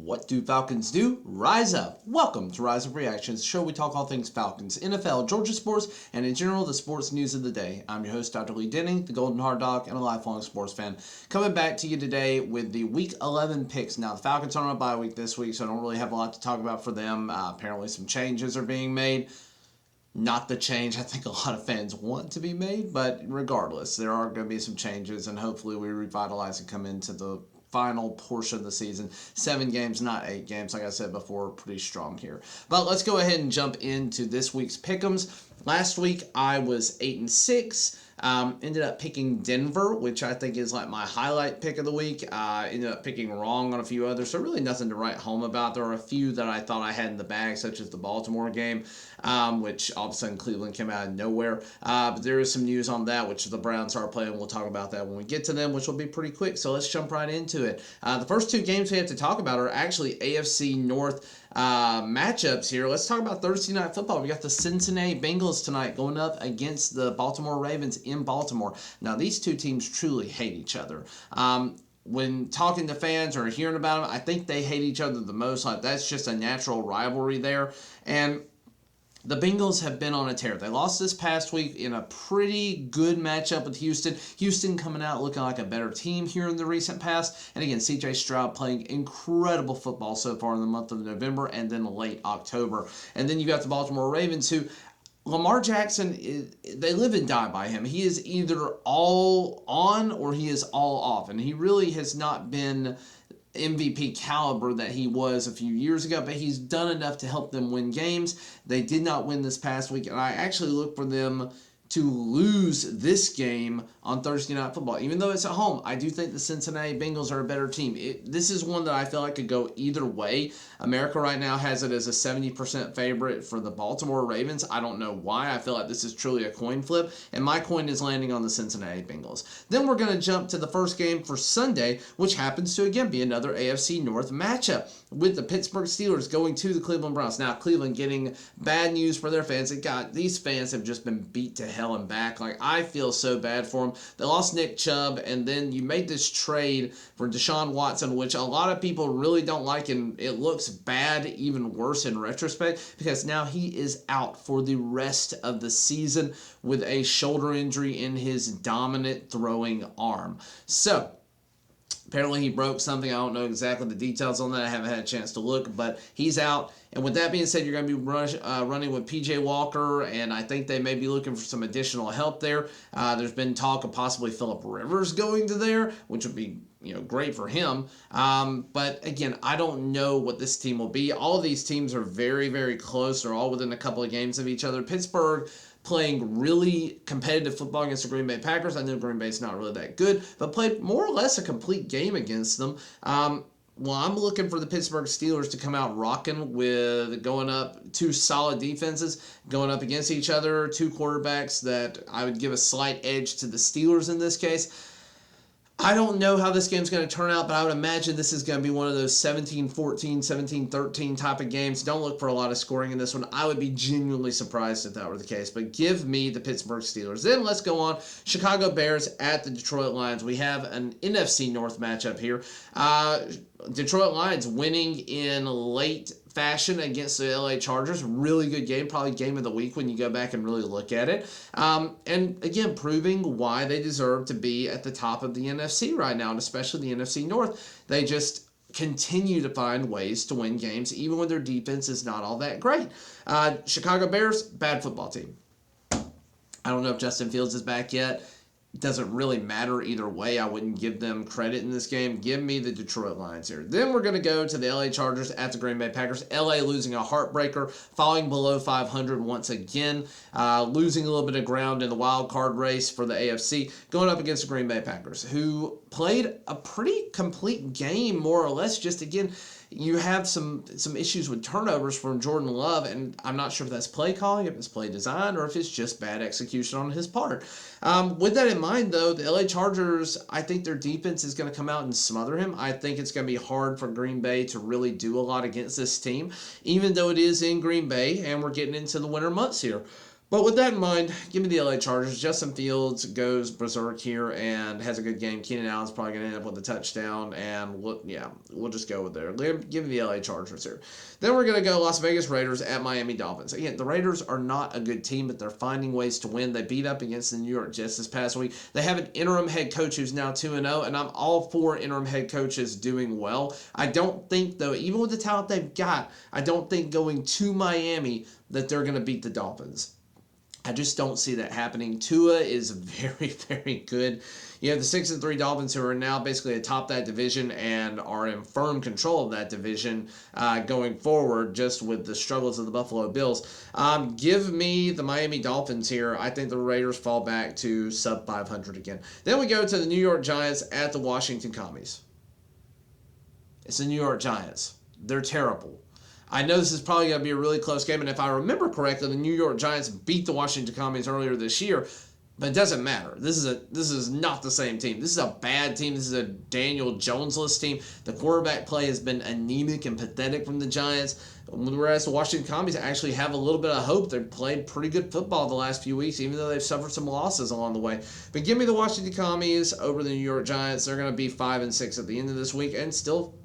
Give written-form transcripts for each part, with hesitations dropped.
What do Falcons do? Rise up. Welcome to Rise Up Reactions, the show where we talk all things Falcons, NFL, Georgia sports, and in general, the sports news of the day. I'm your host, Dr. Lee Denning, the Golden Hard Dog, and a lifelong sports fan. Coming back to you today with the Week 11 picks. Now, the Falcons are on a bye week this week, so I don't really have a lot to talk about for them. Apparently, some changes are being made. Not the change I think a lot of fans want to be made, but regardless, there are going to be some changes, and hopefully we revitalize and come into the final portion of the season. 7 games, not 8 games. Like I said before, pretty strong here. But let's go ahead and jump into this week's pick'ems. Last week, I was 8-6. Ended up picking Denver, which I think is like my highlight pick of the week. Ended up picking wrong on a few others, so really nothing to write home about. There are a few that I thought I had in the bag, such as the Baltimore game, which all of a sudden Cleveland came out of nowhere. But there is some news on that, which the Browns are playing. We'll talk about that when we get to them, which will be pretty quick. So let's jump right into it. The first 2 games we have to talk about are actually AFC North matchups here. Let's talk about Thursday Night Football. We got the Cincinnati Bengals tonight going up against the Baltimore Ravens in Baltimore. Now, these 2 teams truly hate each other. When talking to fans or hearing about them, I think they hate each other the most. Like, that's just a natural rivalry there. And the Bengals have been on a tear. They lost this past week in a pretty good matchup with Houston. Houston coming out looking like a better team here in the recent past. And again, C.J. Stroud playing incredible football so far in the month of November and then late October. And then you got the Baltimore Ravens, who Lamar Jackson, they live and die by him. He is either all on or he is all off. And he really has not been MVP caliber that he was a few years ago, but he's done enough to help them win games. They did not win this past week, and I actually look for them to lose this game on Thursday Night Football. Even though it's at home, I do think the Cincinnati Bengals are a better team. This is one that I feel like could go either way. America right now has it as a 70% favorite for the Baltimore Ravens. I don't know why. I feel like this is truly a coin flip, and my coin is landing on the Cincinnati Bengals. Then we're going to jump to the first game for Sunday, which happens to, again, be another AFC North matchup with the Pittsburgh Steelers going to the Cleveland Browns. Now, Cleveland getting bad news for their fans. These fans have just been beat to hell and back. Like, I feel so bad for them. They lost Nick Chubb, and then you made this trade for Deshaun Watson, which a lot of people really don't like, and it looks bad, even worse in retrospect, because now he is out for the rest of the season with a shoulder injury in his dominant throwing arm. So, apparently he broke something. I don't know exactly the details on that. I haven't had a chance to look, but he's out. And with that being said, you're going to be running with P.J. Walker, and I think they may be looking for some additional help there. There's been talk of possibly Phillip Rivers going to there, which would be great for him. But again, I don't know what this team will be. All of these teams are very, very close. They're all within a couple of games of each other. Pittsburgh playing really competitive football against the Green Bay Packers. I know Green Bay's not really that good, but played more or less a complete game against them. Well, I'm looking for the Pittsburgh Steelers to come out rocking with going up 2 solid defenses, going up against each other, 2 quarterbacks that I would give a slight edge to the Steelers in this case. I don't know how this game's going to turn out, but I would imagine this is going to be one of those 17-14, 17-13 type of games. Don't look for a lot of scoring in this one. I would be genuinely surprised if that were the case, but give me the Pittsburgh Steelers. Then let's go on. Chicago Bears at the Detroit Lions. We have an NFC North matchup here. Detroit Lions winning in late fashion against the LA Chargers. Really good game, probably game of the week when you go back and really look at it. And again, proving why they deserve to be at the top of the NFC right now, and especially the NFC North. They just continue to find ways to win games, even when their defense is not all that great. Chicago Bears, bad football team. I don't know if Justin Fields is back yet. It doesn't really matter either way. I wouldn't give them credit in this game. Give me the Detroit Lions here. Then we're going to go to the LA Chargers at the Green Bay Packers. LA losing a heartbreaker, falling below 500 once again, losing a little bit of ground in the wild card race for the AFC, going up against the Green Bay Packers, who played a pretty complete game, more or less. Just again, you have some issues with turnovers from Jordan Love, and I'm not sure if that's play calling, if it's play design, or if it's just bad execution on his part. With that in mind, though, the LA Chargers, I think their defense is going to come out and smother him. I think it's going to be hard for Green Bay to really do a lot against this team, even though it is in Green Bay, and we're getting into the winter months here. But with that in mind, give me the LA Chargers. Justin Fields goes berserk here and has a good game. Keenan Allen's probably going to end up with a touchdown, and we'll just go with there. Give me the LA Chargers here. Then we're going to go Las Vegas Raiders at Miami Dolphins. Again, the Raiders are not a good team, but they're finding ways to win. They beat up against the New York Jets this past week. They have an interim head coach who's now 2-0, and I'm all for interim head coaches doing well. I don't think, though, even with the talent they've got, I don't think going to Miami that they're going to beat the Dolphins. I just don't see that happening. Tua is very, very good. You have the 6-3 Dolphins who are now basically atop that division and are in firm control of that division going forward, just with the struggles of the Buffalo Bills. Give me the Miami Dolphins here. I think the Raiders fall back to sub 500 again. Then we go to the New York Giants at the Washington Commies. It's the New York Giants. They're terrible. I know this is probably going to be a really close game, and if I remember correctly, the New York Giants beat the Washington Commies earlier this year, but it doesn't matter. This is not the same team. This is a bad team. This is a Daniel Jones-less team. The quarterback play has been anemic and pathetic from the Giants, whereas the Washington Commies actually have a little bit of hope. They've played pretty good football the last few weeks, even though they've suffered some losses along the way. But give me the Washington Commies over the New York Giants. They're going to be 5-6 at the end of this week and still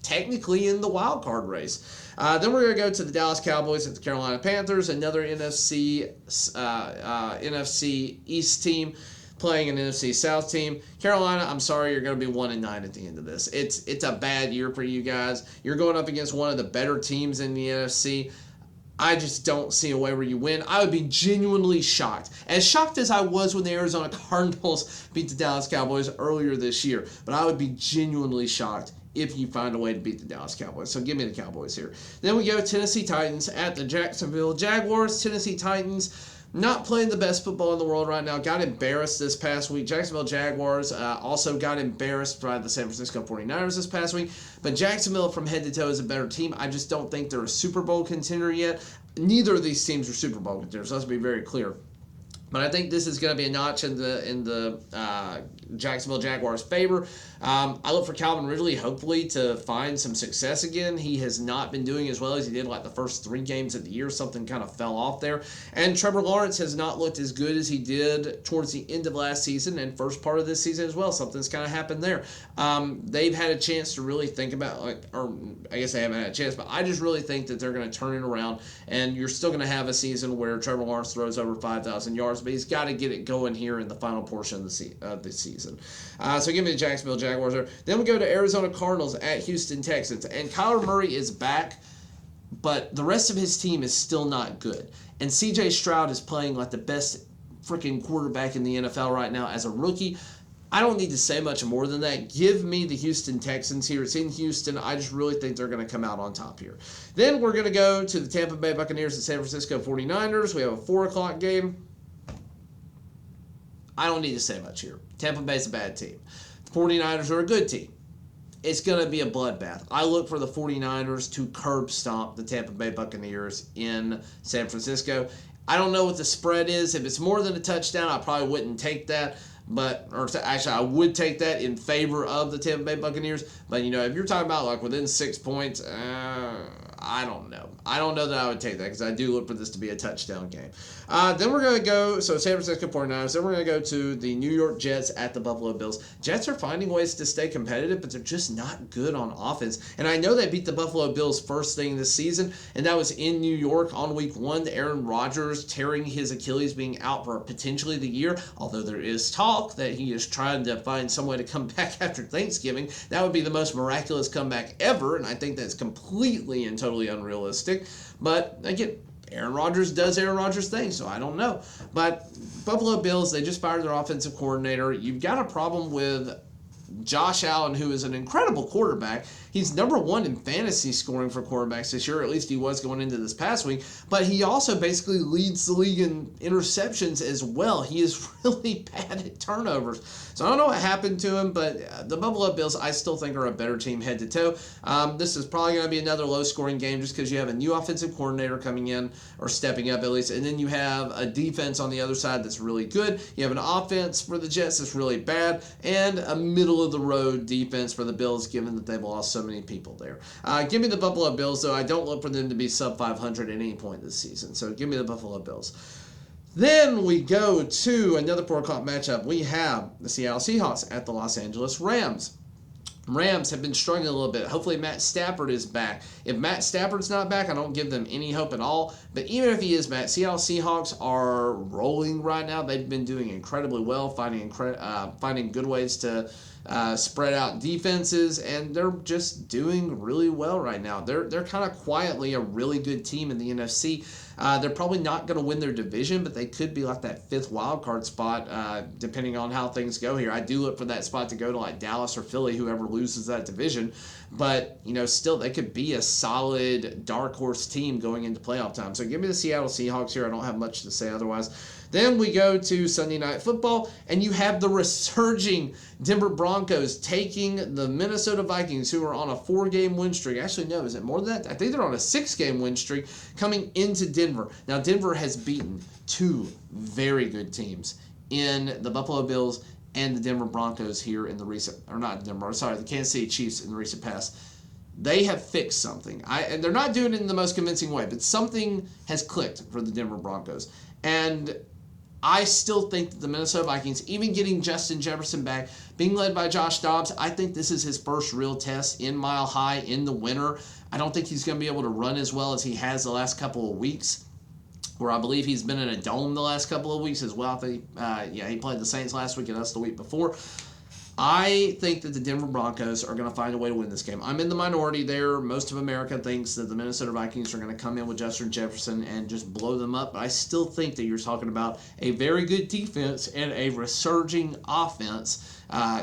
technically in the wild card race. Then we're going to go to the Dallas Cowboys at the Carolina Panthers, another NFC East team playing an NFC South team. Carolina, I'm sorry, you're going to be 1-9 at the end of this. It's a bad year for you guys. You're going up against one of the better teams in the NFC. I just don't see a way where you win. I would be genuinely shocked. As shocked as I was when the Arizona Cardinals beat the Dallas Cowboys earlier this year. But I would be genuinely shocked if you find a way to beat the Dallas Cowboys. So give me the Cowboys here. Then we go Tennessee Titans at the Jacksonville Jaguars. Tennessee Titans not playing the best football in the world right now. Got embarrassed this past week. Jacksonville Jaguars also got embarrassed by the San Francisco 49ers this past week. But Jacksonville from head to toe is a better team. I just don't think they're a Super Bowl contender yet. Neither of these teams are Super Bowl contenders. Let's be very clear. But I think this is going to be a notch in the Jacksonville Jaguars' favor. I look for Calvin Ridley, hopefully, to find some success again. He has not been doing as well as he did like the first 3 games of the year. Something kind of fell off there. And Trevor Lawrence has not looked as good as he did towards the end of last season and first part of this season as well. Something's kind of happened there. They've had a chance to really think about, or I guess they haven't had a chance, but I just really think that they're going to turn it around, and you're still going to have a season where Trevor Lawrence throws over 5,000 yards, but he's got to get it going here in the final portion of the season. So give me the Jacksonville Jaguars there. Then we go to Arizona Cardinals at Houston Texans. And Kyler Murray is back, but the rest of his team is still not good. And C.J. Stroud is playing like the best freaking quarterback in the NFL right now as a rookie. I don't need to say much more than that. Give me the Houston Texans here. It's in Houston. I just really think they're going to come out on top here. Then we're going to go to the Tampa Bay Buccaneers and San Francisco 49ers. We have a 4 o'clock game. I don't need to say much here. Tampa Bay's a bad team. The 49ers are a good team. It's going to be a bloodbath. I look for the 49ers to curb stomp the Tampa Bay Buccaneers in San Francisco. I don't know what the spread is. If it's more than a touchdown, I probably wouldn't take that. Actually, I would take that in favor of the Tampa Bay Buccaneers. But, if you're talking about like within 6 points, I don't know. I don't know that I would take that because I do look for this to be a touchdown game. Then we're going to go, San Francisco 49ers. Then we're going to go to the New York Jets at the Buffalo Bills. Jets are finding ways to stay competitive, but they're just not good on offense. And I know they beat the Buffalo Bills first thing this season, and that was in New York on week 1. Aaron Rodgers tearing his Achilles, being out for potentially the year, although there is talk that he is trying to find some way to come back after Thanksgiving. That would be the most miraculous comeback ever, and I think that's completely and totally unrealistic. But again, Aaron Rodgers does Aaron Rodgers things, so I don't know. But Buffalo Bills, they just fired their offensive coordinator. You've got a problem with Josh Allen, who is an incredible quarterback. He's number 1 in fantasy scoring for quarterbacks this year, or at least he was going into this past week. But he also basically leads the league in interceptions as well. He is really bad at turnovers. So I don't know what happened to him, but the Buffalo Bills, I still think, are a better team head to toe. This is probably going to be another low-scoring game just because you have a new offensive coordinator coming in, or stepping up at least, and then you have a defense on the other side that's really good. You have an offense for the Jets that's really bad, and a middle-of-the-road defense for the Bills, given that they've lost so many people there. Give me the Buffalo Bills, though. I don't look for them to be sub 500 at any point this season. So give me the Buffalo Bills. Then we go to another 4 o'clock matchup. We have the Seattle Seahawks at the Los Angeles Rams. Rams have been struggling a little bit. Hopefully Matt Stafford is back. If Matt Stafford's not back, I don't give them any hope at all. But even if he is back, Seattle Seahawks are rolling right now. They've been doing incredibly well, finding good ways to spread out defenses, and they're just doing really well right now. They're kind of quietly a really good team in the NFC. They're probably not going to win their division, but they could be like that 5th wild card spot, depending on how things go here. I do look for that spot to go to like Dallas or Philly, whoever loses that division. But, still, they could be a solid dark horse team going into playoff time. So give me the Seattle Seahawks here. I don't have much to say otherwise. Then we go to Sunday Night Football, and you have the resurging Denver Broncos taking the Minnesota Vikings, who are on a 4-game win streak. Actually, no, is it more than that? I think they're on a 6-game win streak coming into Denver. Now, Denver has beaten 2 very good teams in the Buffalo Bills and the Denver Broncos here in the recent, or not Denver, sorry, the Kansas City Chiefs in the recent past. They have fixed something. And they're not doing it in the most convincing way, but something has clicked for the Denver Broncos. And I still think that the Minnesota Vikings, even getting Justin Jefferson back, being led by Josh Dobbs, I think this is his first real test in Mile High in the winter. I don't think he's going to be able to run as well as he has the last couple of weeks, where I believe he's been in a dome the last couple of weeks as well. I think, he played the Saints last week and us the week before. I think that the Denver Broncos are going to find a way to win this game. I'm in the minority there. Most of America thinks that the Minnesota Vikings are going to come in with Justin Jefferson and just blow them up. But I still think that you're talking about a very good defense and a resurging offense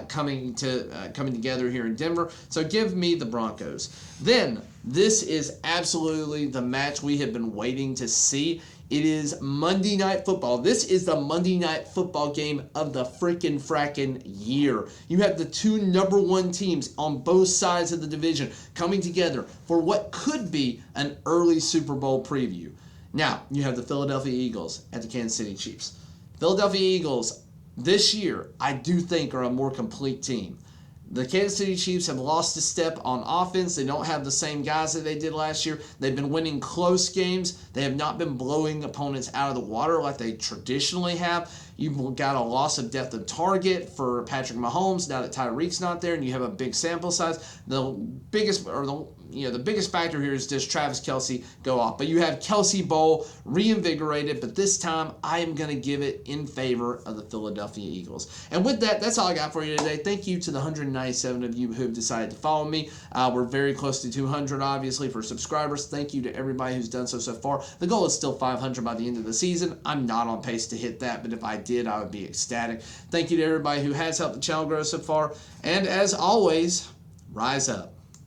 coming together here in Denver. So give me the Broncos. Then this is absolutely the match we have been waiting to see. It is Monday Night Football. This is the Monday Night Football game of the frackin' year. You have the 2 number 1 teams on both sides of the division coming together for what could be an early Super Bowl preview. Now, you have the Philadelphia Eagles at the Kansas City Chiefs. Philadelphia Eagles this year, I do think, are a more complete team. The Kansas City Chiefs have lost a step on offense. They don't have the same guys that they did last year. They've been winning close games. They have not been blowing opponents out of the water like they traditionally have. You've got a loss of depth of target for Patrick Mahomes now that Tyreek's not there, and you have a big sample size. The biggest factor here is does Travis Kelce go off? But you have Kelce Bowl reinvigorated, but this time I am going to give it in favor of the Philadelphia Eagles. And with that, that's all I got for you today. Thank you to the 197 of you who have decided to follow me. We're very close to 200, obviously, for subscribers. Thank you to everybody who's done so far. The goal is still 500 by the end of the season. I'm not on pace to hit that, but if I did, I would be ecstatic. Thank you to everybody who has helped the channel grow so far. And as always, rise up.